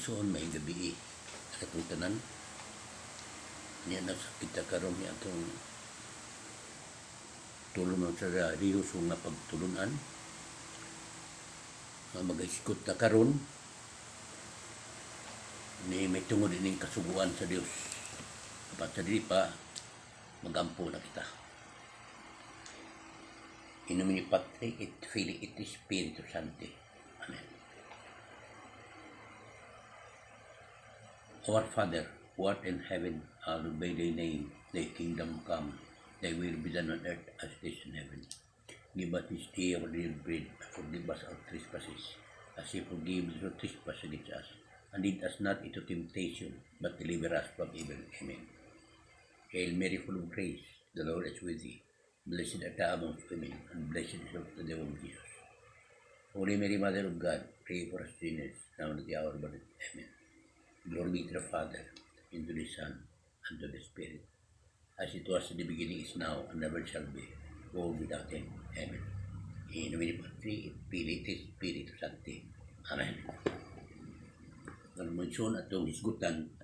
Igsoon may gabi sa atong tanan. Niya na sa kita karon niya atong tulong sa Diyos nga pagtulunan. Mag-iskot na karon ni may tungod ining kasuguan sa Dios. Kapat sa dili pa magampo na kita. In nomine Patri et Filii et Spiritus Sancti. Amen. Our Father, who art in heaven, hallowed be thy name. Thy kingdom come, thy will be done on earth as it is in heaven. Give us this day our daily bread, and forgive us our trespasses, as we forgive those who trespass against us. And lead us not into temptation, but deliver us from evil. Amen. Hail Mary, full of grace, the Lord is with thee. Blessed art thou amongst women, and blessed is the womb of Jesus. Holy Mary, Mother of God, pray for us sinners, now and at the hour of our death. Amen. Glory be to the Father, and to the Son, and to the Spirit, as it was in the beginning, is now, and never shall be, world without end. Amen. In nomine Patri et Filii et Spiritus Sancti. Amen. Ang mensyon atong hisgutan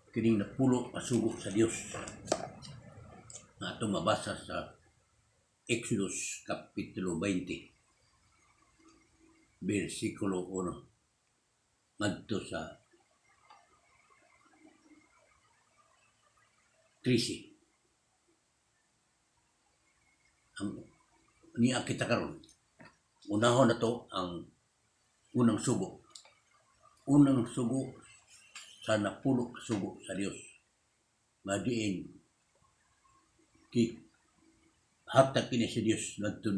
kining napulo masugo sa Dios na atong mabasa sa Exodus Kapitulo 20 versikulo 1 ngadto sa 13. Ang niya kita karon, unahon na to ang unang sugo sa napulo sugo sa Dios nga diin hatag kini sa Dios ngadto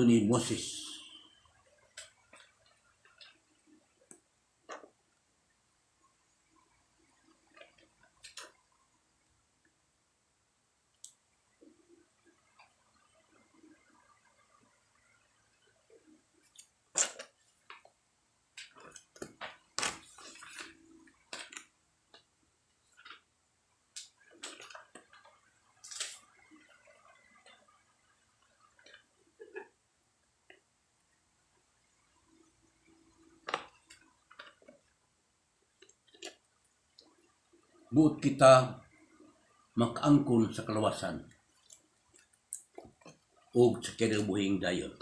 ni Moses. Buot kita makaangkon sa kalawasan ug sa kinabuhing dayon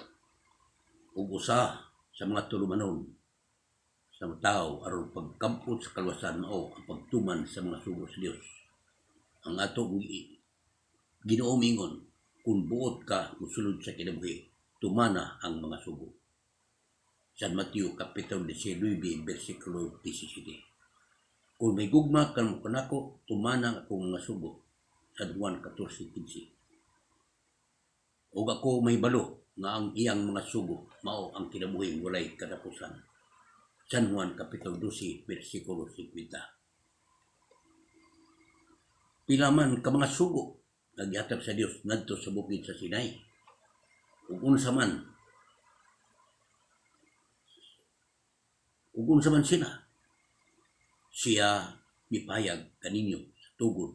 ug usa sa mga tulumanon sa mga tao aron pagkampot sa kalawasan mao ang pagtuman sa mga sugo sa Dios. Ang atong Ginoo mingon, kung buot ka mosulod sa kinabuhi, tumana ang mga sugo. San Mateo Kapitulo 19 versikulo 17. Kung may gugma kan kanako, tumana akong mga sugo. San Juan 14:15. O ako may balo nga ang iyang mga sugo mao ang kinabuhing walay katapusan. San Juan Kapitulo 12 versikulo 50. Pilaman ka mga sugo naghatag sa Dios ngadto sa bukid sa Sinai. Ug unsa man siya mipayag kaninyo sa tugon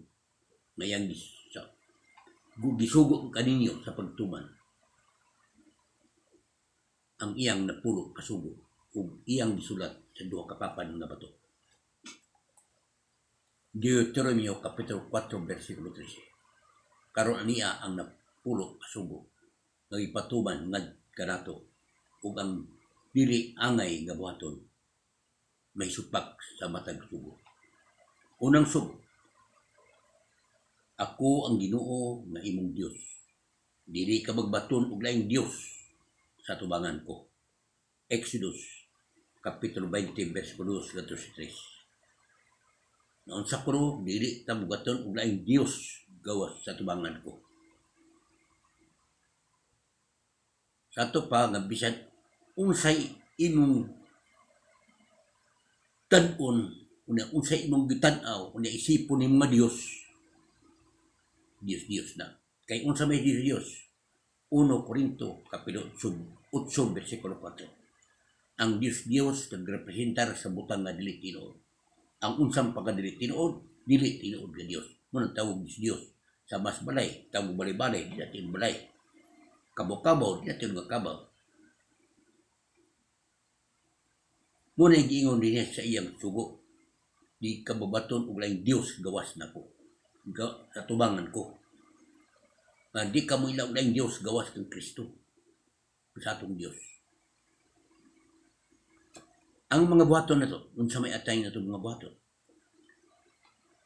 ngayang gisugo kaninyo sa pagtuman ang iyang napulo kasugo ug iyang gisulat sa duha ka papan nga bato. Deuteronomio Kapitulo 4 versikulo 13. Karon aniya ang napulo kasugo nga ipatuman ngad kanato ug ang dili angay nga buhaton may supak sa matag sugo. Unang sugo, ako ang Ginoo nga imong Dios. Dili ka magbaton og laing Dios sa tubangan ko. Exodus Kapitulo 20 versikulo 2-3. Noon sa kuro, dili ta magbaton og laing Dios gawas sa tubangan ko. Sa ato pa nga bisan unsay imong tan-on, unsay imong gitan-aw, isipon ni mga Dios na. Kay unsa may Dios? 1 Corinto Kapitulo 8 versikulo 4. Ang Dios nagrepresentar sa butang nga dili tinuod. Ang unsang pagkadili tinuod nga Dios. Muna tawag Dios. Sa mas balay, tawag balay-balay, di natin balay. Kabaw-kabaw, di natin nga kabaw. Muna yung giingon din sa iyang sugo, di kababaton og laing Dios gawas nako. Sa tubangan ko. Di ka mo ilaw laing Dios gawas kang Kristo. Sa atong Dios. Ang mga buhaton na to, unsa may atay na to mga buhaton.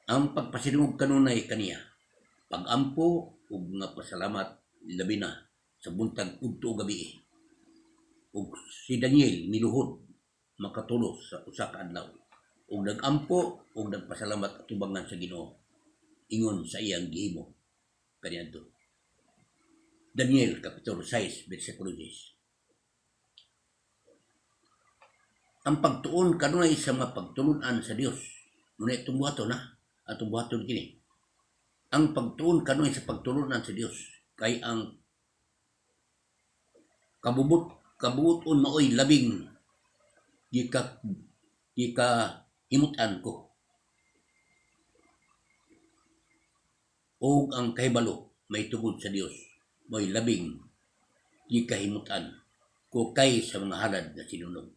Ang pagpasidungog kanunay kaniya, pagampo ug nga pasalamat labi na sa buntag udto gabi. Ug si Daniel niluhod makatulos sa usa ka adlaw. Ug nagampo ug nagpasalamat atubangan sa Ginoo. Ingon sa iyang gihimo kaniadto. Daniel kapitulo 6 bersikulo 10. Ang pagtuon kanunay sa mga pagtulunan sa Dios. Muna itong buhaton na. Atong buhaton kini. Ang pagtuon kanunay sa pagtulunan sa Dios. Kay ang kabubuton maoy labing di ka himutan ko. O ang kahibalo may tugod sa Dios. Mo'y labing di ka himutan ko kay sa mga halad na sinunod.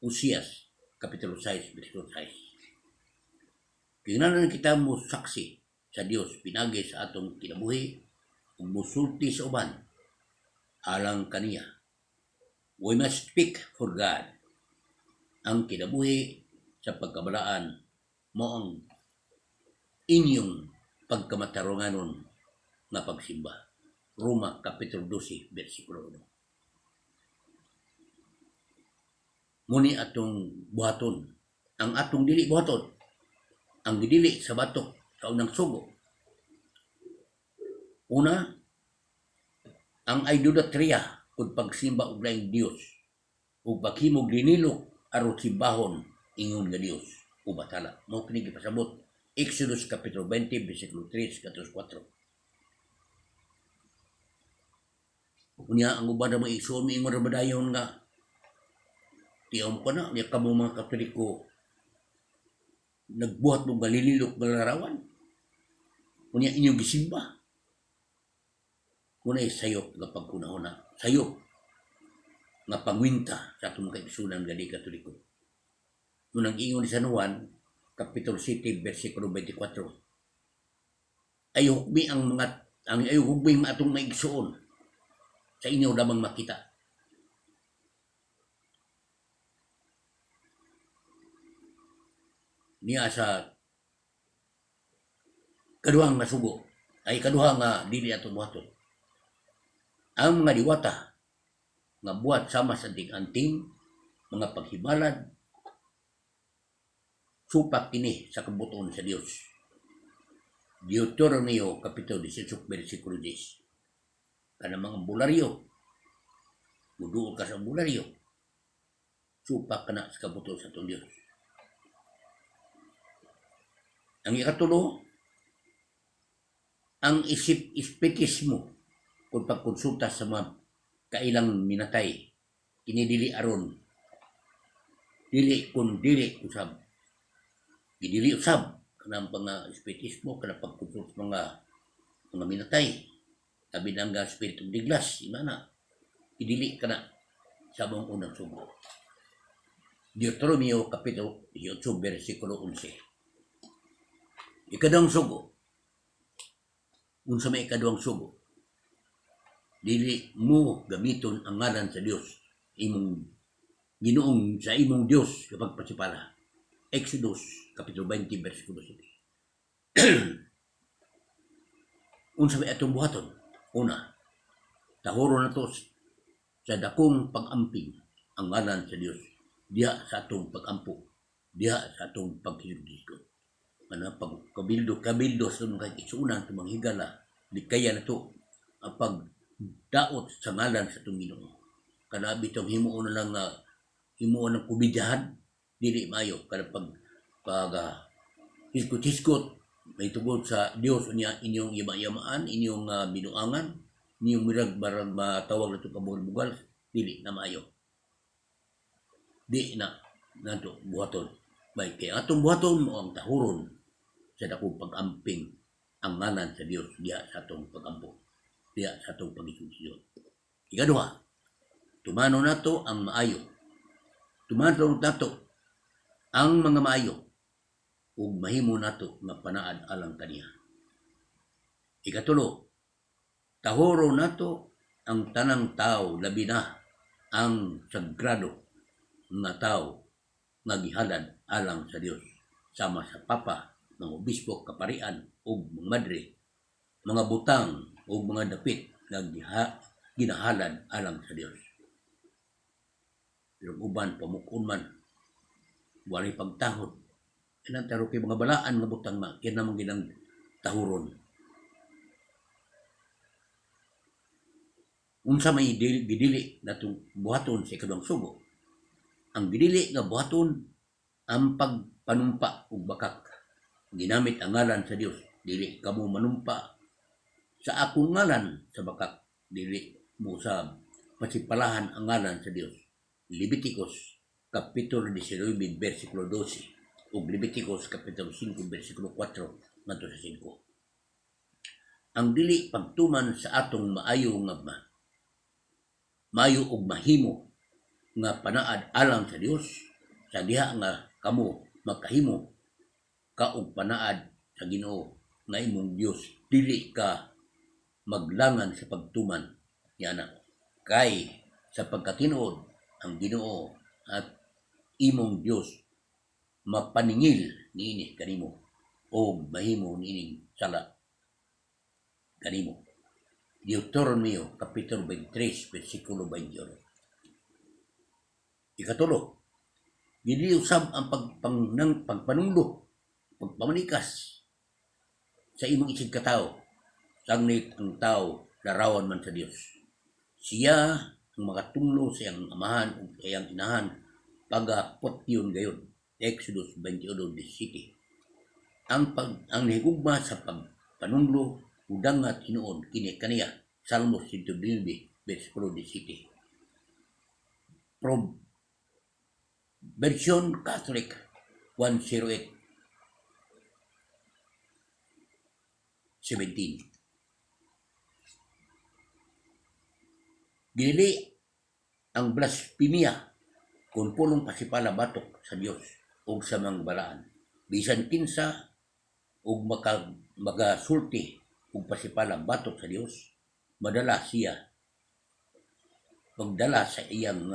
Usias, kapitulo 6, bersikulo 6. Kinanan kita mo saksi sa Dios pinagi sa atong kinabuhi ug musulti sa uban alang kaniya. We must speak for God. Ang kinabuhi sa pagkabalaan mo ang inyong pagkamatarunganon na pagsimba. Roma, kapitulo 12, bersikulo 1. Muni atong buhaton. Ang atong dili buhaton. Ang gidili sa batok sa unang sugo. Una, ang idolatria ug pagsimba og laing Dios ug paghimog linilok aron simbahon ingon nga Dios o batala. Mao kini gipasabot Exodus kapitulo 20 bersikulo 3 hanggang 4. Unya ang uban mo igsoon ingon ra badayon nga tiyom ko na, niya kamo mga Katoliko nagbuhat ng galililok galarawan. Kunya inyong gisimba. Kuna'y sayop nga pagkunahuna. Sayop nga pangwinta sa atong kaigsunan gali Katoliko. Nung ingon ni San Juan, kapitulo 7, bersikulo 24. Ayok mi atong maigsuon sa inyo lamang makita. Niya sa kaduhang nga sugo ay kaduhang nga dili ato buhaton. Ang mga diwata nga buhat sama sa anting mga paghibalad supak kini sa kabuton sa Dios. Deuteronomio kapitulo 18 bersikulo 10. Kana mga bularyo muduol ka sa bularyo supak kana sa kabuton sa atong Dios. Ang ikatulo, ang espiritismo kung pagkonsulta sa mga kailang minatay, kinidili aron, dili usab. Dili usab, kanang mga espiritismo, kanang pagkonsulta sa mga minatay, tabi ng espiritu diglas, imana, idili ka na sa mong unang sugo. Deuteronomio kapitulo 18, bersikulo 11. Ikadawang sugo. Unsa may ikadawang sugo? Dili mo gamiton ang ngalan sa Dios imong Ginoong sa imong Dios kapag pasipala. Exodus kapitulo 20 bersikulo 7. Unsa may atong buhaton? Una, tahuro na to sa dakong pag-amping ang ngalan sa Dios diha sa atong pag-ampo, diha sa atong paghirudisco. Kabildo sa mga isunan sa mga higala, di kaya na to ang pagdaot sa ngalan sa itong Ginoo. Kanabi itong himuon na lang himuon ng kubidyahan, dili mayo. Kada hiskot-hiskot, may tugod sa Dios niya inyong yamaan, inyong binuangan, inyong mirag matawag na ito kabugal-bugal, dili na mayo. Di na nato buhaton. May kaya atong buhaton mo ang tahuron sa dakong pag-amping ang ngalan sa Dios diya sa atong pag-ampo, diya sa atong pag-isusyon. Ikaduha, tumano nato ang maayo. tumanong nato ang mga maayo ug mahimo nato nga panaad alang kaniya. Ikatulo, tahuro nato ang tanang tao, labi na ang sagrado nga tao nga gihalad alang sa Dios, sama sa papa, mga obispo, kaparian ug mga madre, mga butang ug mga dapit nga ginahalad alang sa Dios. Pero uban pamukon man walay pagtahod, kinantaro kay mga balaan nga butang ma kinamang ginang tahuron. Unsa may gidili natong buhaton sa ikaduhang sugo? Ang gidili nga buhaton ang pagpanumpa ug bakak. Ginamit ang ngalan sa Dios, dili kamo manumpa sa akong ngalan sa bakak, dili mo sa pasipalahan ang ngalan sa Dios. Leviticus kapitulo 19 bersikulo 12 ug Leviticus kapitulo 5 bersikulo 4 ngadto sa 5. Ang dili pagtuman sa atong maayo ug mahimo nga panaad alang sa Dios, sa diha nga kamo makahimo ka og panaad sa Ginoo nga imong Dios, dili ka maglangan sa pagtuman yana kay sa pagkatinuod ang Ginoo at imong Dios mapaningil niini kanimo o mahimo niining sala kanimo. Deuteronomio kapitulo 23 bersikulo 21. Ikatulo, dili usab ang pagpanunglo, pagpamanikas sa imong isig katao, sangnit ang tao larawan man sa Dios. Siya ang makatunglo sa iyang amahan ug iyang inahan pagapotyon gayon. Exodus 21:17. Ang nahigugma sa pagpanunglo udangat hinuon kini kaniya, Salmos 109 bersikulo 17. Version Catholic 108:17. Dili ang blasphemia kung pulong pasipala batok sa Dios ug sa mga balaan, bisan kinsa ug magasulti ug pasipala batok sa Dios, magdala sa iyang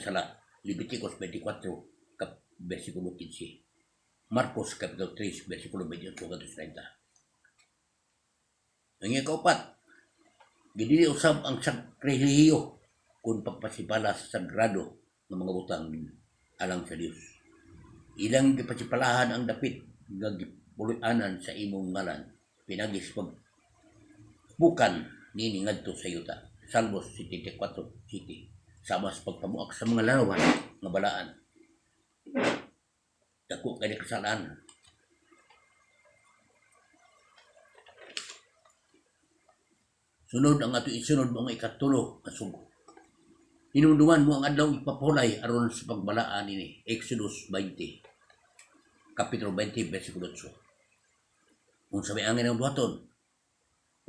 sala. Leviticus 24 bersikulo 15. Marcos kapitulo 3 bersikulo 28-30. Ang ikaupat, gidili usab ang sakrilehiyo kung pagpasipala sa sagrado ng mga butang alang sa Dios. Ilang gipasipalahan ang dapit nga gipuluanan sa imong ngalan, pinagis bukan nini ngadto sa yuta. Salmos 74:7. Sama sa pagpamuak sa mga larawan nga balaan. Dako kay kasalanan. Sunod ang ato isunod mo ang ikatulo nga sugo. Hinungduman mo ang adlaw ipapulay aron sa pagbalaan ini. Exodus 20 kapitulo 20 bersikulo 8. Kung sabi angin ang buhaton,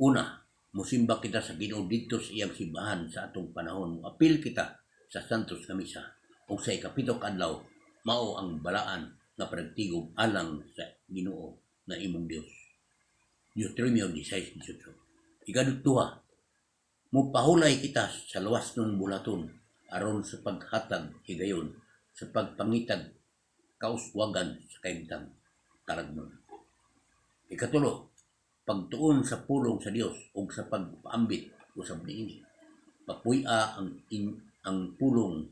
una, musimba kita sa Ginoo dito sa iyang simbahan sa atong panahon. Apil kita sa Santos nga misa. Kung sa ikapito kadlaw, mao ang balaan nga panagtigom alang sa Ginoo na imong Dios. Deuteronomio 16:18. Ikaduha, mupahulay kita sa luwas nun bulaton aron sa paghatag higayon sa pagpangitag kauswagan sa kaibutang talagnon. Ikatulo, pagtuon sa pulong sa Dios ug sa pagpaambit usab niini. Papuy-a ang pulong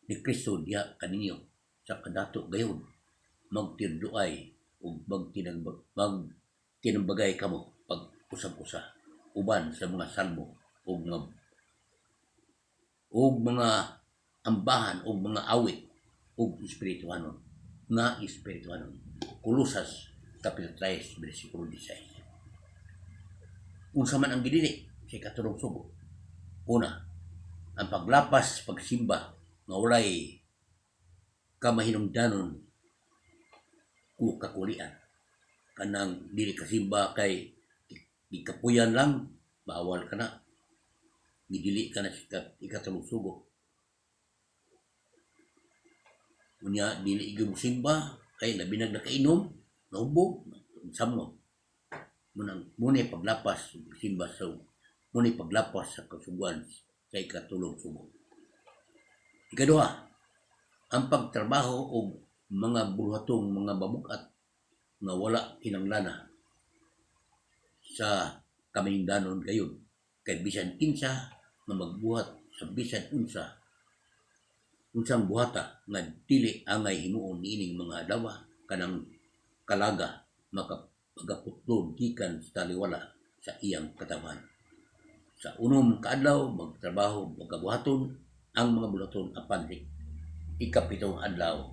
ni Kristo diha kaninyo sa kadato gayon. Magtirduay ug magtinambagay kamo pag usab-usa uban sa mga salmo ug mga ambahan ug mga awit ug espirituhanon. Kolosas kapitulo 3 bersikulo 16. Unsa man ang gidili sa ikatulong sugo? Una, ang paglapas, pagsimba nga walay kamahinungdanon o kakulian. Kanang dili kasimba kay ikapuyan lang, bawal ka na. Gidili ka na sa ikatulong sugo. Unya dili gyud simba kay labi nagkainom, naubog, samno. Muna'y paglapas simba sa muna'y paglapas sa kasuguan sa ikatulong sugo. Ikaduha, ang pagtrabaho og mga buhatong mga babukat nga wala kinanglana sa kamindanon gayon. Kay bisan kinsa nga magbuhat sa bisan unsang buhata nga dili angay himuon niining mga adlaw kanang kalaga makapagaputlog gikan sa taliwala sa iyang katawan. Sa unom kaadlaw magtrabaho magkabuhaton ang mga bulaton apan ikapitong adlaw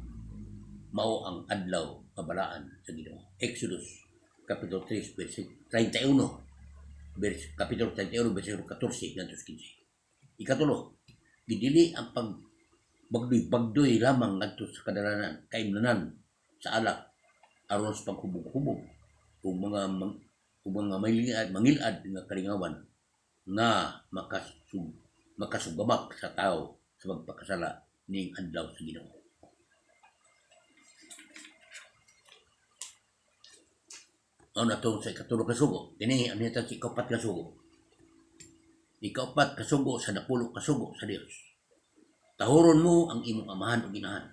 mao ang adlaw kabalaan sa Ginoo. Exodus kapitulo 3 versikulo 31 kapitulo 31 versikulo 14 ngadto 15. Ikatulo, gidili ang bagdoy lamang ngadto sa kadalanan kaimnanan sa alak aron sa paghubog-hubog o mga mangilad nga kalingawan nga makasugamak sa tao sa pagpakasala ning adlaw sa Ginoo. Ano to sa ikatulong kasugo? Kini ang nita sa ikapat kasugo. Ikapat kasugo sa 10 kasugo sa Dios. Tahuron mo ang imong amahan o ginahan.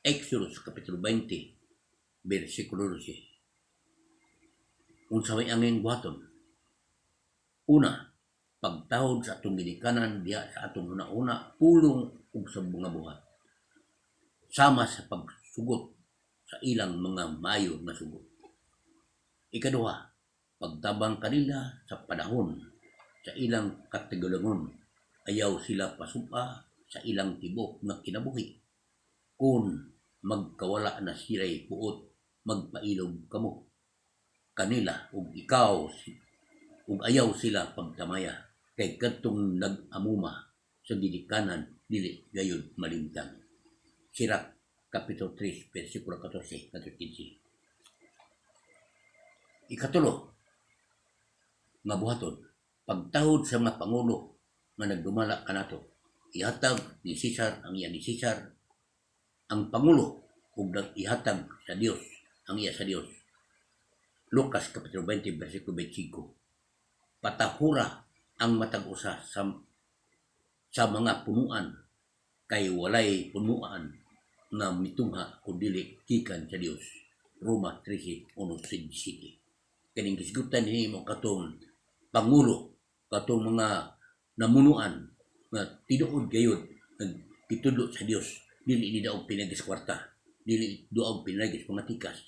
Exodus kapitulo 20 versikulo 12. Unsa may angin buhaton? Una, pagtahod sa atong ginikanan diha sa atong una-una pulong ug sa mga buhat. Sama sa pagsugot sa ilang mga mayo nga sugot. Ikaduha, pagtabang kanila sa panahon sa ilang katigulangon, ayaw sila pasupa sa ilang tibok na kinabuhi. Kung magkawala na sila'y puot, magpailog kamo kanila ug ikaw ug ayaw sila pagtamaya kay kadtong nag-amuma sa ginikanan dili gayon malintang. Sirak kapitulo 3 versikulo 14 ngadto 15. Ikatulo, nga buhaton, pagtahod sa mga pangulo nga nagdumala kanato, ihatag ni Cesar ang iya ni Cesar, ang pangulo ug ihatag sa Dios ang iya sa Dios. Lucas kapitulo 20 versikulo 25. Patahura ang matag usa sa mga punuan kay walay punuan nga mitungha o dili gikan sa Dios. Roma 13:1-17. Kaning kisgutan nimo katong pangulo, katong mga namunuan nga tinuod gayud nagtutudlo sa Dios, dili ni daog pinagis kwarta, dili daog pinagis mga tikas.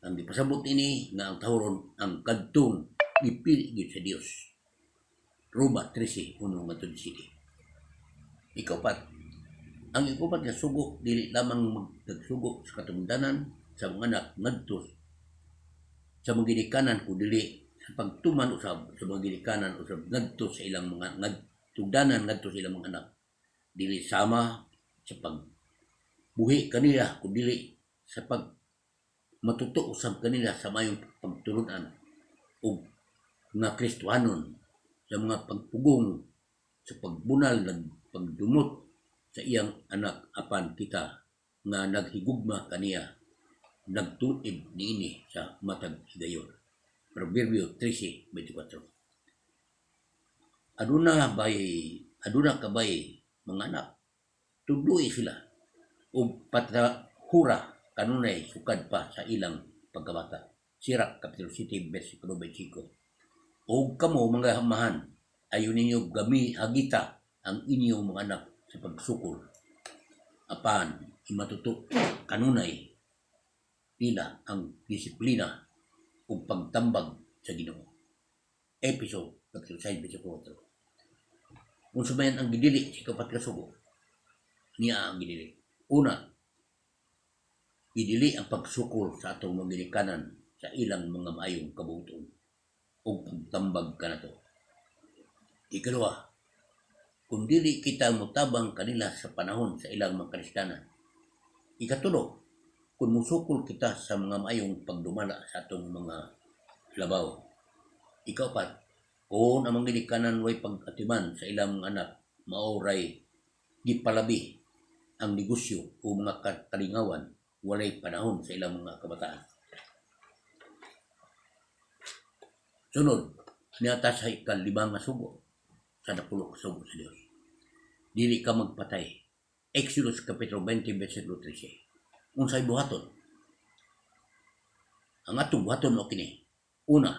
Ang gipasabot ini nga ang tahuron ang kadtong ipili gid sa Dios. Roma 13:1-17. Ikapat, ang ikapat nga sugo dili lamang magsugo sa katungdanan sa mga anak ngadto sa mga ginikanan o dili sa pagtuman usab sa mga ginikanan usab ngadto sa ilang mga ngadtugdanan ngadto sa ilang mga anak, dili sama sa pagbuhi kanila o dili sa pag matuto usab kanila sa mayong pagtulunan o nga Kristohanon, sa mga pagpugong sa pagbunal ng pagdumot sa iyang anak apan kita nga naghigugma kaniya nagtuig niini sa matag higayon. Proverbio 13:24. Aduna kabay mga anak, tudloy sila ug patahura kanunay sukad pa sa ilang pagkabata. Sirak kapitulo 7 versikulo 25. O kamo mga amahan, ayon ninyo hagita ang inyong mga anak sa pagsukol apan imatuto kanunay nila ang disiplina ug pagtambag sa Ginoo. Episode kapitulo 6 versikulo 4. Unsa man ang gidili sa kapat ka sugo? Niya ang gidili. Una, gidili ang pagsukol sa atong mga ginikanan sa ilang mga maayong kabuton ug pagtambag kanato. Ikaduha, kung dili kita mutabang kanila sa panahon sa ilang mga kristanan. Ikatulo, kung musukol kita sa mga maayong pagdumala sa atong mga labaw. Ikapat, kung ang mga ginikanan way pag-atiman sa ilang mga anak, maoray gipalabi ang negosyo o mga kalingawan walay panahon sa ilang mga kabataan. Sunod, niata sa ikalibang nga sugo sa napulo ka sugo sa Dios. Dili ka magpatay. Exodus Kapitulo 20, versikulo 13. Unsay buhaton? Ang atong buhaton o kini. Una,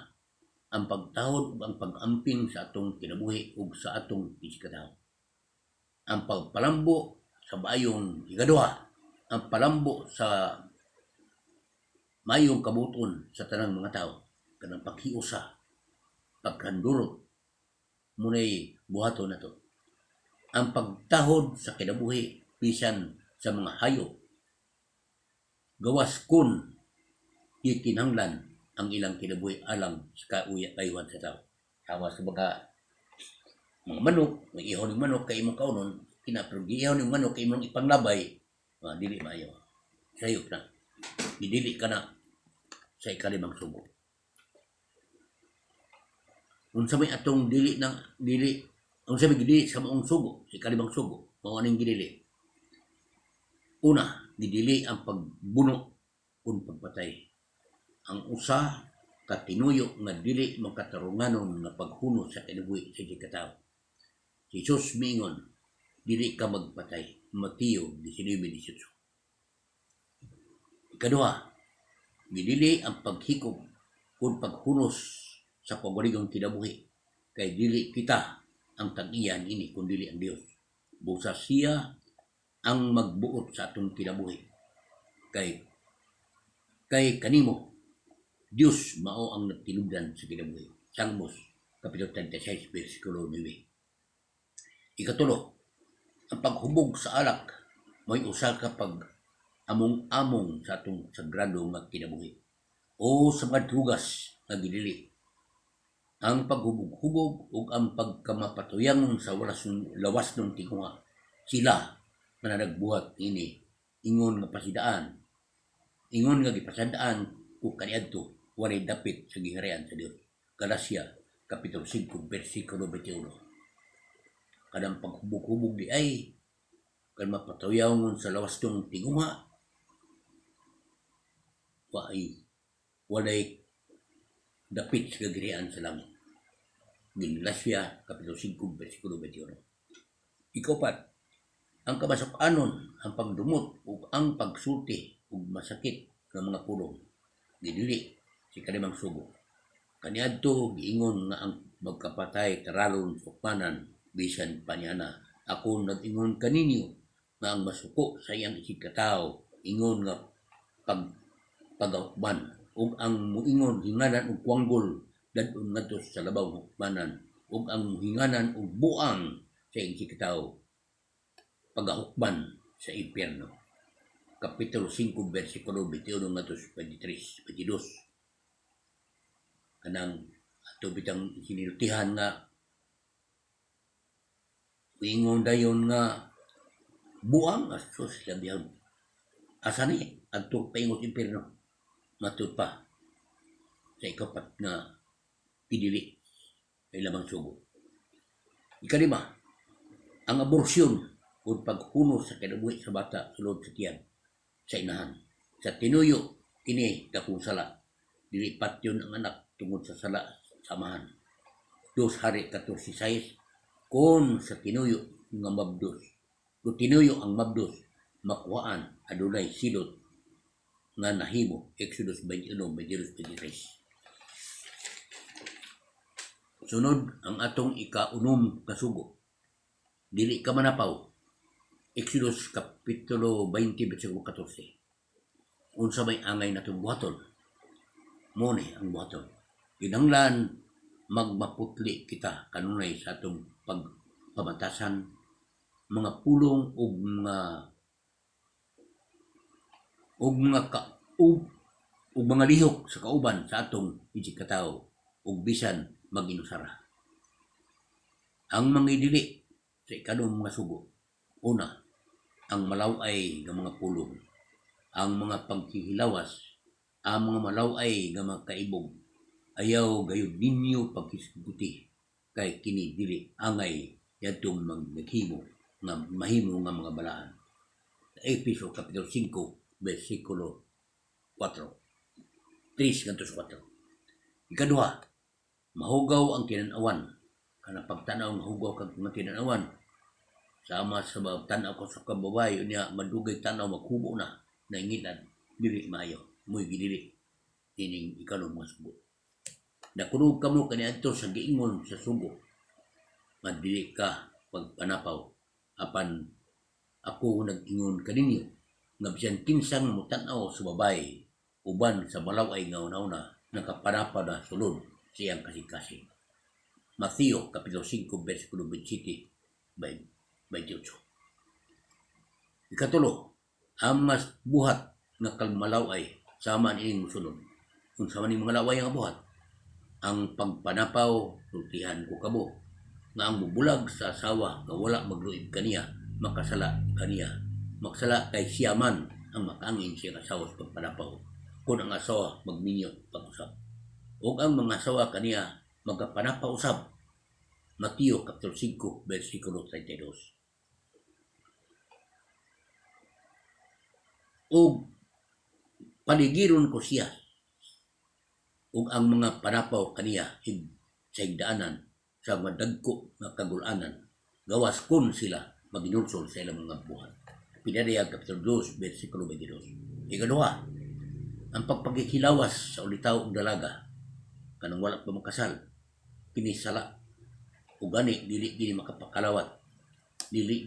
ang pagtahod ug ang pag-amping sa atong kinabuhi ug sa atong isikataw. Ang pagpalambo sa bayong ikaduha, ang palambo sa mayong kabuton sa tanang mga tao, kanang paghiusa, pagkandurot, munay buhaton nato. Ang pagtahod sa kinabuhi bisan sa mga hayop, gawas kun ikinahanglan ang ilang kinabuhi alang sa kayuhan sa tao. Sama sa mga manok, may ihon ng manok kay imong kaunon, pero ihon ng manok kay imong ipanglabay, dili maayo. Sayop na. Didili ka na sa ikalimang sugo. Unsa may atong dili, unsa may gidili sa maong sugo, sa ikalimang sugo, mao ning gidili. Una, gidili ang pagbuno kung pagpatay. Ang usa katinuyo nga dili makatarunganon nga paghuno sa kinabuhi sa ikatawo. Si Jesus mingon, dili ka magpatay. Mateo 19:18. Ikaduha, gidili ang paghikog kung paghunos sa pagwaligong kinabuhi. Kay dili kita ang tag-iyan ini kung dili ang Dios. Busa siya ang magbuot sa atong kinabuhi. Kay kanimo Dios mao ang nagtinubdan sa kinabuhi. Salmos Kapitulo 36, versikulo 9. Ikatulo, ang paghubog sa alak may usa ka pag among-among sa atong sagrado nga kinabuhi o sa mga drugas nga gidili. Ang paghubog-hubog ug ang pagkamapatuyangon sa lawas ng tinguha, sila na nagbuhat ini ingon nga pasidaan, ingon nga gipasadaan o kaniadto walay dapit sa giharian sa Dios. Galasya Kapitulo 5, versikulo 21. Kadang paghubog-hubog di ay kan mapatuyangon sa lawas ng tinguha, walay dapit sa giharian sa langit. Galasya Kapitulo 5, versikulo 21. Ikapat, ang kabasok-anon, ang pagdumot ug ang pagsulti ug masakit ng mga pulong gidili si kalimang sugo. Kaniadto giingon nga ang magkapatay taralon sukmanan bisan panyana. Ako nag-ingon kaninyo nga ang masuko sa iyang isikataw ingon nga pagahukman ug ang muingon hinganan og kuanggol dadon ngadto sa labaw hukmanan ug ang hinganan og buang sa iyang isikataw pagahukman sa impyerno. Kapitulo 5, versikulo 21 ngadto 23, 22. Kanang ato bitang sinilutihan nga ingon dayon nga buang asos labihan. Asa ni adto paingon impyerno matud pa sa ikapat nga pidili kay lamang sugo. Ikalima, ang aborasyon o paghuno sa kinabuhi sa bata sulod sa tiyan sa inahan. Sa tinuyo kini dakong sala, dili patyon ang anak tungod sa sala samahan. 2 Hari 14:6. Kung sa tinuyo nga mabdos, kung tinuyo ang mabdos, makuhaan adunay silot nga nahimo. Exodus 21:23. Sunod ang atong ikaunom kasugo. Dili ka manapaw. Exodus Kapitulo 20, versikulo 14. Unsa may angay natong buhaton? Muni ang buhaton. Kinahanglan magmaputli kita kanunay sa atong pagpamatasan, mga pulong ug mga lihok sa kauban sa atong isikataw ug bisan maginusara. Ang mga dili sa ikaduhang mga sugo. Una, ang malaway nga mga pulong, ang mga paghihilawas, ang mga malaway nga mga kaibog. Ayaw gayud ninyo paghisguti kay kini dili angay yadtong maghimo nga mahimo nga mga balaan. Efeso Kapitulo 5, versikulo 4. 3 ngantos 4. Ikaduha, mahugaw ang tinanawan. Kana pagtanaw mahugaw kag tinanawan. Sama sa tanaw ko sa kababay unya madugay tanaw maghubo na naingitan dili maayo muy gidili ining ikanon mga sugo. Nakunog kamo kaniadto sa giingon sa sugo. Madili ka pagpanapaw apan ako nag-ingon kaninyo nga bisan kinsang mutanaw sa babay uban sa balaway nga una nakapanapa na sulod siyang kasing-kasing. Mateo Kapitulo 5 versikulo 27 28. Ikatulo, ang mas buhat nga kalmalaway sama niing musulod. Kung sama ni mga laway nga buhat, ang pagpanapaw sultihan ko kabo nga ang bubulag sa asawa nga wala magluib kaniya makasala kaniya. Makasala kay siya man ang makangin siya asawa sa pagpanapaw kung ang asawa magminyo pag-usap. O ang mga asawa kaniya magpanapaw usab. Mateo Kapitulo 5 versikulo 32. O paligiron ko siya ug ang mga panapaw kaniya sa higdaanan sa madagko nga kagulanan gawas kun sila maginulsol sa ilang mga buhat. Pinadayag Kapitulo 2 versikulo 22. Ikaduha, ang pagpagkikilawas sa ulitaw ug dalaga kanang wala pa makasal kinisala ug gani dili makapakalawat, dili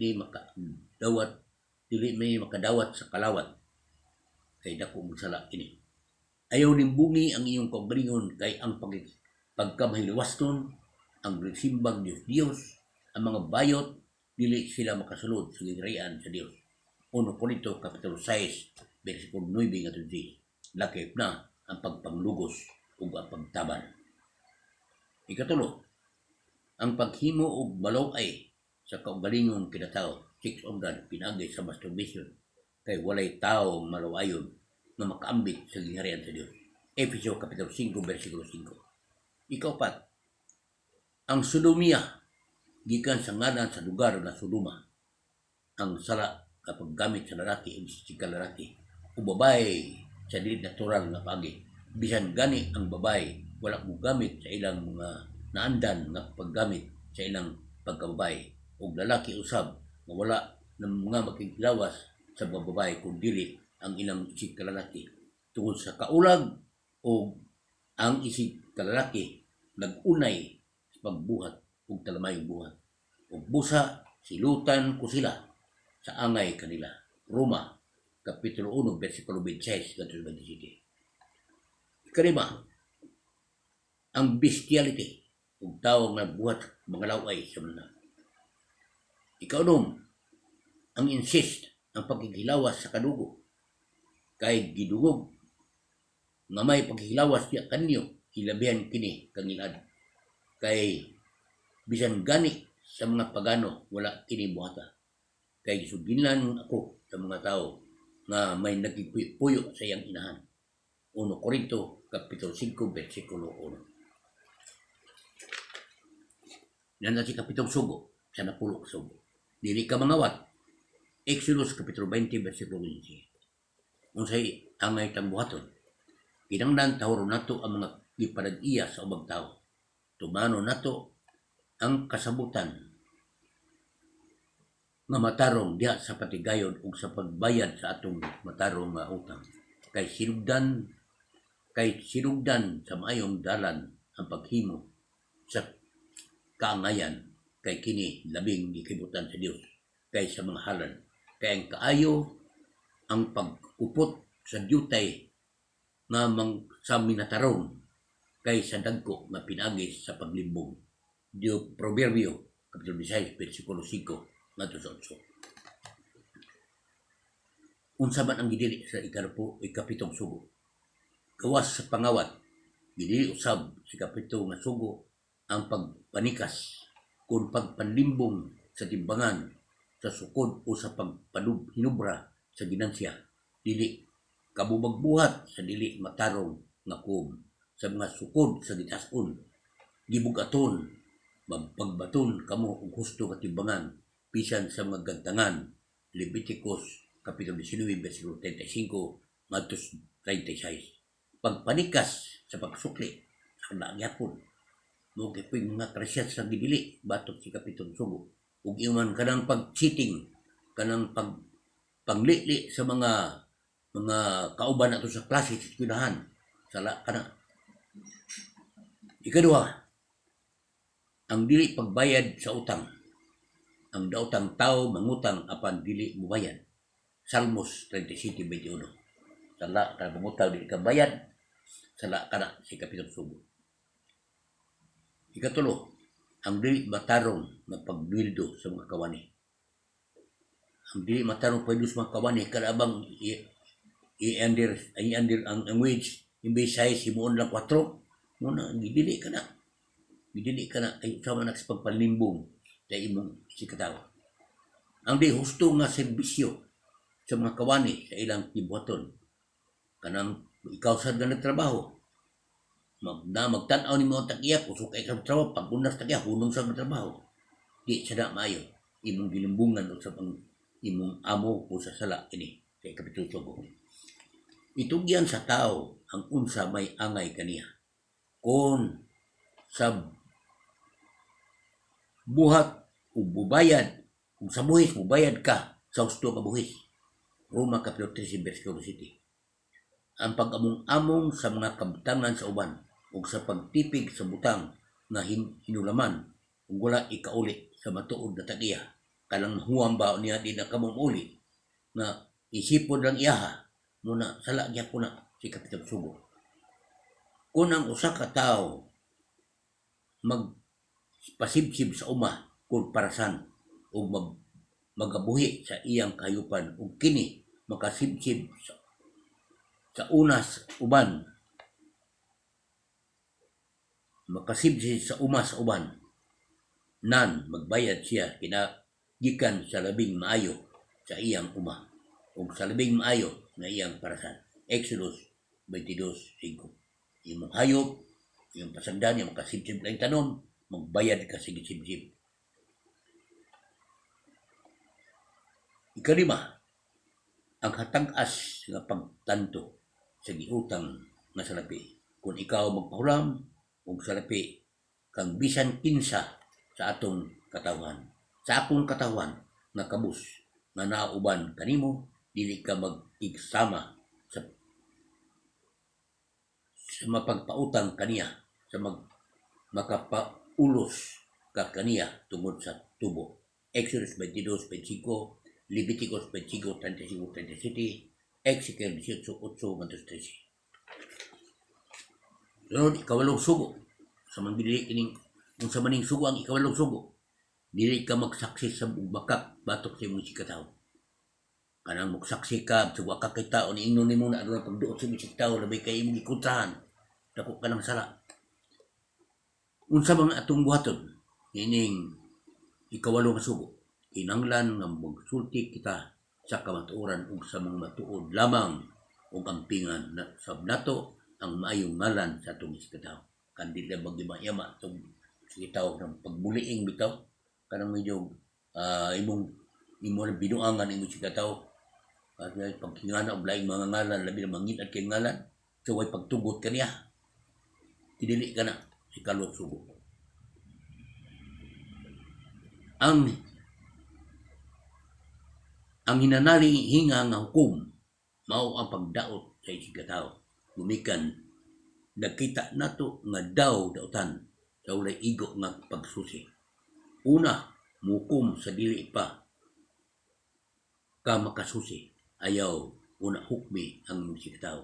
may makadawat sa kalawat kay dako magsala kini. Ayaw nimbungi ang iyong kaugalingon kay ang pagkamahiliwaston ang simbang Dios, ang mga bayot dili sila makasulod sa gigrian sa Dios. 1 Korinto Kapitulo 6 versikulo 9 ngadto 10. Lakip na ang pagpanglugos ug ang pagtaban. Ikatulo, ang paghimo og balaway sa kaugalingon kinatao, sex organ pinagay sa masturbation kay walay tao malawayon nga makaambit sa gingharian sa Dios. Efeso Kapitulo 5 versikulo 5. Ikaupat, ang sodomia gikan sa ngalan sa lugar na Sodoma, ang sala kapag gamit sa lalaki o sa lalaki o babae sa dili natural nga pagi. Bisan gani ang babae wala mo gamit sa ilang mga naandan nga paggamit sa ilang pagkababay o lalaki usab nga wala ng mga makikilawas sa babae kung dili ang ilang isig kalalaki tungod sa kaulag o ang isig kalalaki nagunay sa pagbuhat o talamayong buhat o busa silutan ko sila sa angay kanila. Roma Kapitulo 1 versikulo 26 hanggang 27. Ikalima, ang bestiality ug tao nga buhat mga laway sa mga. Ikaunom, ang incest, ang pagkikilawas sa kadugo kay gidungog nga may pagkikilawas niya kanyo ilabihan kini kangilad kay bisan gani sa mga pagano wala kini buhata kay suginlan ako sa mga tao nga may nagpuyo sa iyang inahan. 1 Korinto Kapitulo 5 versikulo 1. Yan na si Kapitong Sugo, sa napulok Sugo. Dili ka mangawat. Exodus Kapitulo 20, versikulo 15. Unsay angay tambuhaton. Kinanglan tahuro nato ang mga gipanag-iya sa ubang tao. Tumano nato ang kasabutan nga matarong diha sa patigayon ug sa pagbayad sa atong matarong nga utang. Kay sinugdan sa maayong dalan ang paghimo sa kaangayan kay kini labing gikibutan sa Dios kay sa mga halal kay ang kaayo ang pag-upot sa diyutay nga sa minatarong kay sa dagko nga pinagis sa paglimbong. Proverbio Kapitulo 16 versikulo 5 ngadto sa 8. Unsa man ang gidili sa ikapitong sugo gawas sa pangawat gidili usab sa ikapitong nga sugo ang pagpanikas kung pagpanlimbong sa timbangan sa sukod o sa pagpanubra sa ginansya dili kabubagbuhat sa dili matarong nga kum sa mga sukod sa gitason gibugaton magpagbaton kamo og husto nga timbangan bisan sa mga gantangan. Leviticus Kapitulo 19, versikulo 35, matos 36. Pagpanikas sa pagsukli, sa nagyapon, mo kipoy mga krasyat sa gidili, batok si Kapitong Sugo. Ug iman kanang pag-cheating, kanang paglili sa mga kauban nato sa klase sa eskwelahan, sala kana. Ikaduha, ang dili pagbayad sa utang. Ang daotang tao mangutang apan dili mobayad. Salmos 37:21. Sala ka mangutang dili ka bayad, sala kana si Kapitong Sugo. Ikatulo, ang dili matarong na pagbildo sa mga kawani. Ang dili matarong pagbildo sa mga kawani kalabang i-under ang wage imbes size himuon lang 4 muna gidili ka na ay sama na sa pagpalimbong sa imong sikataw. Ang di husto nga serbisyo sa mga kawani sa ilang kibuhaton kanang ikaw sa nagtrabaho magtan-aw ni mo tagiya kusok kay sa trabaho pag-unas tagiya hunong sa trabaho di siya na maayo imong gilimbungan sa pang imong amo o sa sala ini kay Kapitong Sugo. Itugyan sa tao ang unsa may angay kaniya. Kung sa buhat o bubayad, kung sa buhis bubayad ka sa husto ka buhis. Roma Kapitulo 13, versikulo 7. Ang pag-among-among sa mga kabtangan sa uban o sa pagtipig sa butang na hinulaman kung wala ikauli sa matuod na tagiya. Kanang huwang ba niya di na kamumuli na isipod lang iyaha muna sala niya po na si Kapitong Sugo. Kung ang usa ka tao magpasibsib sa uma kung parasan o magabuhi sa iyang kahayupan o kini makasibsib sa unas uban makasibsib sa umas uban nan magbayad siya gikan sa labing maayo sa iyang uma o sa labing maayo na iyang parasan. Exodus 22:5. Imong hayop, yung pasagdan, yung makasibsib lang tanom, magbayad ka sa gisibsib. Ikalima, ang hatag-as nga pagtanto sa giutang nga salapi. Kung ikaw magpahulam o salapi kang bisan kinsa sa atong katawan, sa akong katawan nga kabus nga nauban kanimo, dili ka mag-igsama sa mapagpautang kaniya, sa makapaulos ka kaniya tungod sa tubo. Exodus 22:25, Leviticus 25:35-37, Ezekiel 18:8-13. Sunod, ikawalong sugo. Sa mangbili kining kung sa maning sugo ang ikawalong sugo, dili ka magsaksi sa bakak batok sa imong sikataw. Kanang magsaksi ka sa wakak kay tao ni ingnon nimo na aduna pagduot sa imong sikataw labay kay imong gikontrahan. Dako ka ng sala. Unsa mga atong buhaton ining ikawalo nga sugo, kinanglan nga magsulti kita sa kamatuoran ug sa mga matuod lamang ug ampingan na sab nato ang maayong ngalan sa atong sikataw. Kandila magima-yama itong sikataw ng pagbuliing bitaw kanang medyo imong binuangan imong sikataw kasi pagkingana og laing mga ngalan labi na mangit at kay ngalan so way pagtugot kaniya tidili ka na si kalong sugo. Ang hinanali hinga nga hukom mao ang pagdaot sa sikataw. Gumikan nakita nato nga dautan sa ulay igo nga pagsusi. Una, mukom sa dili pa ka makasusi. Ayaw una hukmi ang sikataw.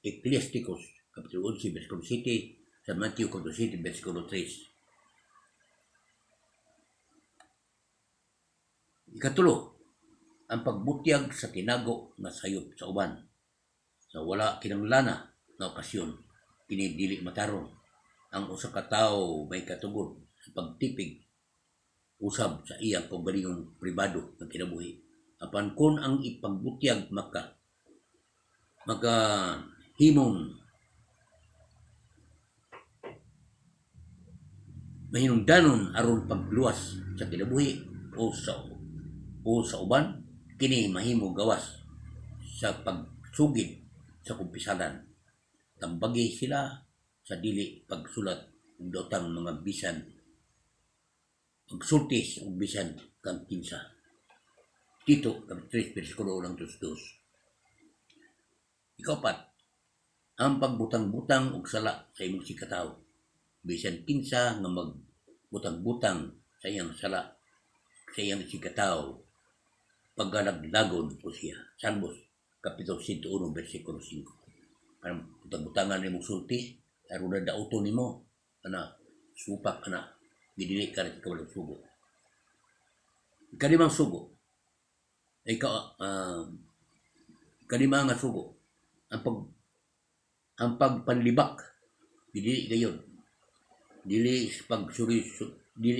Ecclesiasticus Kapitulo 11, versikulo 7, sa Matthew Kapitulo 7, versikulo 3. Ikatulo, ang pagbutyag sa tinago nga sayop sa uban. Sa wala kinahanglan na okasyon, kini dili matarong. Ang usa ka tawo may katugod sa pagtipig usab sa iyang pagbalingong pribado ng kinabuhi. Apan kun ang ipagbutyag himong mahinungdanon aron pagluwas sa kinabuhi o sa uban, kini mahimo gawas sa pagsugid sa kumpisalan. Tambagi sila sa dili pagsulat ug daotang mga bisan pagsultis ug bisan kang kinsa. Tito, kapitulo 3, versikulo 1-2. Ikapat, ang pagbutang-butang og sala sa imong sikatawo. Bisan kinsa nga magbutang-butang sa iyang sala sa iyang sikatawo, paggalaglagon ko siya. Salmos, kapitulo 101, versikulo 5. Parang butang-butangan ni mong sulti, aron na dauto ni mo, supak gidili ka rin kawalang sugo. Kalimang sugo, kalimang nga sugo, ang pagpanlibak, dili gayon. Dili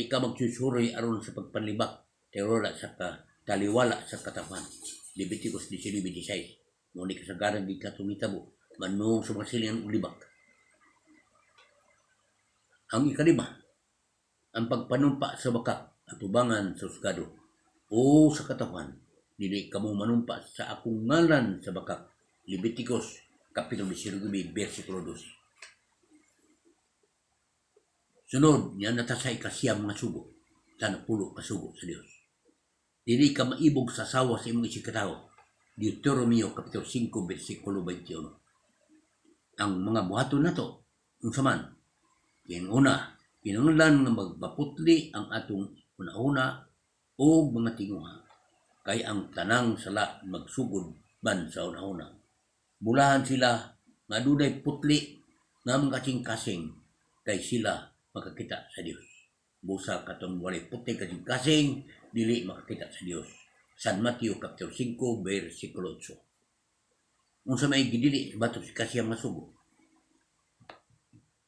ka magsusuroy aron sa pagpanlibak, terora sa taliwala sa katawan. Leviticus 19:26. Ngunit kasagaran di ka tumitabo, manung sa mga silingan ulibak. Ang ikalima, ang pagpanumpa sa bakak at ubangan sa husgado o sa katawan. Dili ka mo manumpa sa akong ngalan sa bakak. Leviticus kapitulo 19, versikulo 12. Sunod, yan natasay ka siyang mga sugo. Sana pulo ka sugo sa Dios. Dili ka maibog sa asawa sa imong isikatawo. Deuteronomio kapitulo 5, versikulo 21. Ang mga buhaton nato, unsaman, yung una, kinahanglan nga magpaputli ang atong una-una o mga tinguha. Kay ang tanang sala magsugod ban sa una-una. Bulahan sila nga dunay putli nga mga kasing-kasing kay sila makakita sa Dios. Busa katong walay putli kasing-kasing dili makakita sa Dios. San Mateo kapitulo 5, versikulo 8. Unsa may gidili batok si kasiyang masugo?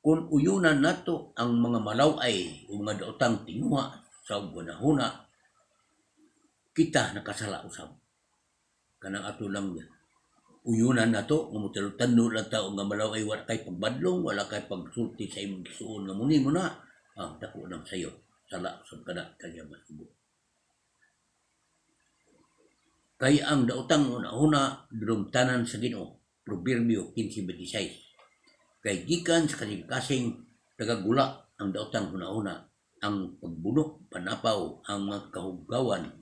Kung uyunan nato ang mga malaway o mga daotang tinguha sa una-una, kita nakasala usab. Kanang ato lang uyunan nato nga mutalo-tando lang tao nga malaway, wala kay pagbadlong, wala kay pagsulti sa imong gisuon nga muni mo na, dako nang sayo, sala usab kana kanya masugo. Kay ang daotang una-una durumtanan sa Ginoo, Proverbio 15:26. Kay gikan sa kasing-kasing nagagula ang daotang una-una, ang pagbunok, panapaw, ang mga kahugawan,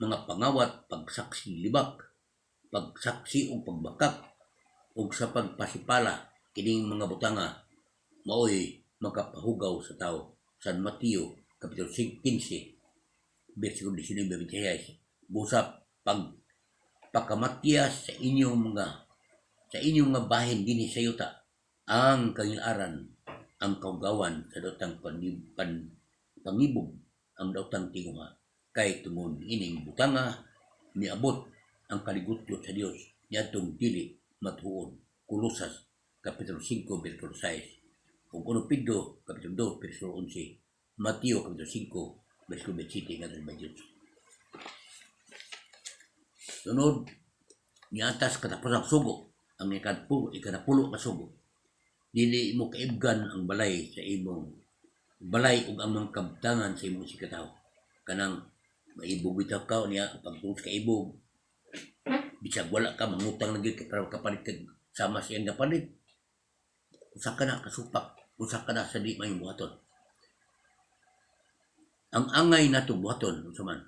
mga pangawat, pagsaksi libak, pagsaksi o pagbakak, o sa pagpasipala, kining mga butanga, maoy makapahugaw sa tao. San Mateo, kapitulo 15, versikulo 19-26. Busap, pagpakamatiyas sa inyong mga bahin dinhi sa yuta, ang kangilaran, ang kaugawan sa daotang pangibog, ang daotang tinguha. Kay tungod ining butanga niabot ang kaligutyot sa Dios niadtong dili matuon. Kolosas kapitulo 5, versikulo 6. Ug 1 Pedro kapitulo 2, versikulo 11. Mateo kapitulo 5, versikulo 27 ngadto 28. Sunod, niatas katapusang sugo, ang ikanapulo ka sugo. Dili mo kaibgan ang balay sa imong balay ug ang mga kabtangan sa imong sikatawo. Kanang maibog bitaw ka niya pagtungod ka ibog. Bisag wala ka mangutang lagi para kapalit kag sama sa iyang napalit. Usa ka na kasupak, usa ka na sa di may buhaton. Ang angay nato buhaton unsa man,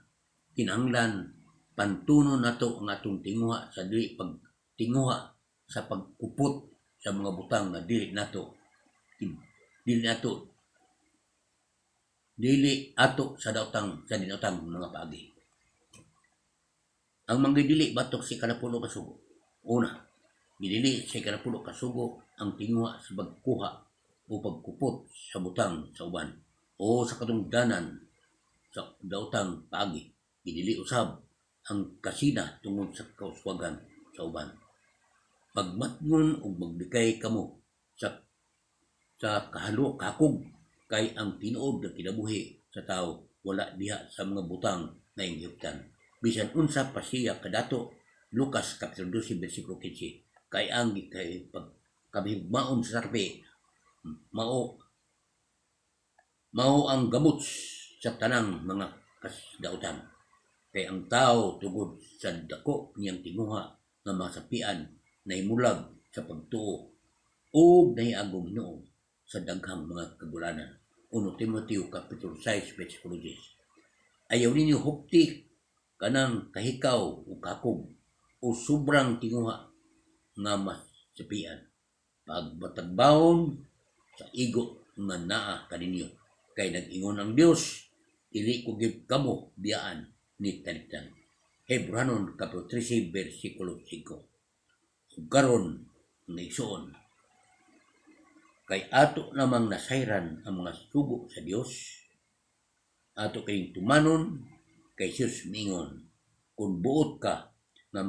kinahanglan pantuno nato ang atong tinguha sa dili pagtinguha sa pagkupot sa mga butang na dili ato sa dinotang mga paagi. Ang manggidili batok si kanapulo ka sugo. Una, gidili si kanapulo ka sugo ang tinguha sa pagkuha o pagkupot sa butang sa uban o sa katungdanan sa daotang paagi. Gidili usab ang kasina tungod sa kauswagan sa uban. Pagmatngon o magbikay kamo sa kakog kay ang tinuod na kinabuhi sa tao wala diha sa mga butang na inghiptan. Bisan unsa pa siya kadato. Lucas kapitulo 12, versikulo 15. Kay ang pagkabihugmaon sa sarpe mao ang gamot sa tanang mga kasdautan. Kay ang tao tungod sa dako niyang tinguha nga masapian na imulag sa pagtuo o naiagong noon sa daghang mga kagulanan. 1 Timoteo Kapitulo 6, versikulo 10. Ayaw ninyo hupti kanang kahikaw o kakog o sobrang tinguha nga masapian. Pagbatagbaon sa igo nga naa kaninyo. Kay nag-ingon ang Dios, dili ko gid kamo biyaan ni talikdan. Hebrehanon Kapitulo 13, versikulo 5. Ug karon nga igsoon, kay ato namang nasayran ang mga sugo sa Dios, ato kayong tumanon kay Jesus mingon, kung buot ka nga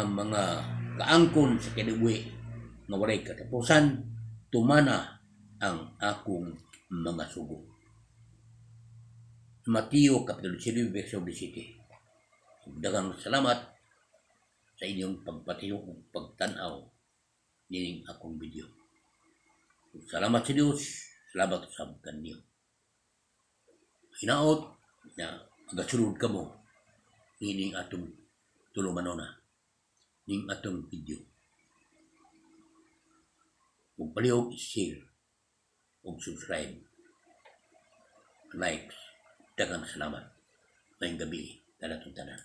mga kaangkon sa kinabuhi nga walay katapusan, tumana ang akong mga sugo. Mateo Kapitulo 7, versikulo 17. Daghang salamat sa inyong pagpatiyo ug pagtan-aw nining akong video. Salamat sa Dios, salamat sa kanyo. Hinaot na magasulod ka mo nining atong tulumanona, ning atong video. Kung palihog, share ug subscribe, likes. Daghang salamat. Ngayong gabi, tanan.